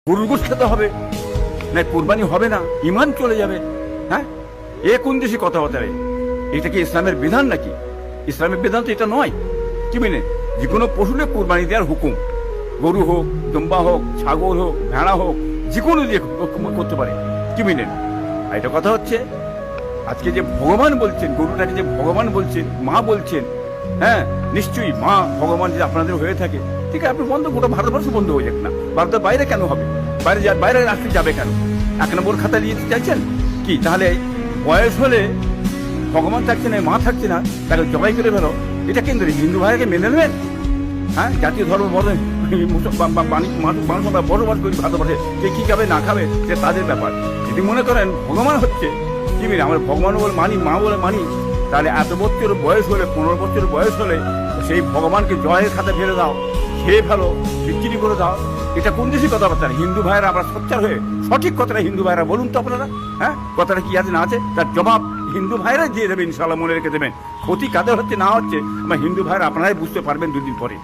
গরুর গোশত খেতে হবে না, কোরবানি হবে না, ইমান চলে যাবে। হ্যাঁ, এ কোন দেশে কথাবার্তা? এটা কি ইসলামের বিধান নাকি? ইসলামের বিধান তো এটা নয়। কি মেনে যে কোনো পশুরে কোরবানি দেওয়ার হুকুম, গরু হোক, দুম্বা হোক, ছাগল হোক, ভেড়া হোক, যে কোনো দিয়ে করতে পারে। কি মেনেন? এটা কথা হচ্ছে আজকে যে ভগবান বলছেন, গরুটাকে যে ভগবান বলছেন, মা বলছেন, হ্যাঁ নিশ্চয়ই মা ভগবান যদি আপনাদের হয়ে থাকে, ঠিক আছে, আপনি বন্ধ, গোটা ভারতবর্ষ বন্ধ হয়ে যাক না। ভারতের বাইরে কেন হবে? বাইরে রাখতে যাবে কেন? 1 নম্বর খাতা নিয়ে চাইছেন কি? তাহলে বয়স হলে ভগবান থাকছে না, মা থাকছে না, তাকে জবাই করে ফেলো, এটা কেন্দ্রে হিন্দু ভাইকে মেনে নেবেন? হ্যাঁ, জাতীয় ধর্ম বলে মানুষ আমরা বসবাস করি ভারতবর্ষে, কে কি খাবে না খাবে সে তাদের ব্যাপার। যদি মনে করেন ভগবান হচ্ছে, কি মেনে আমরা ভগবান বলে মানি, মা বলে মানি, তাহলে এত বছর বয়স হলে, 15 বছর বয়স হলে সেই ভগবানকে জয়ের খাতে ফেলে দাও, খেয়ে ফেলো, বিক্রি করে দাও। এটা কোন দেশি কথাবার্তা? হিন্দু ভাইয়েরা আমরা সোচ্চার হয়ে সঠিক কথাটা হিন্দু ভাইয়েরা বলুন তো আপনারা। হ্যাঁ, কথাটা কি আছে না আছে তার জবাব হিন্দু ভাইরা দিয়ে দেবেন, ইনশাআল্লাহ মনে রেখে দেবেন। ক্ষতি কাদের হচ্ছে না হচ্ছে আমার হিন্দু ভাইরা আপনারাই বুঝতে পারবেন 2 দিন পরে।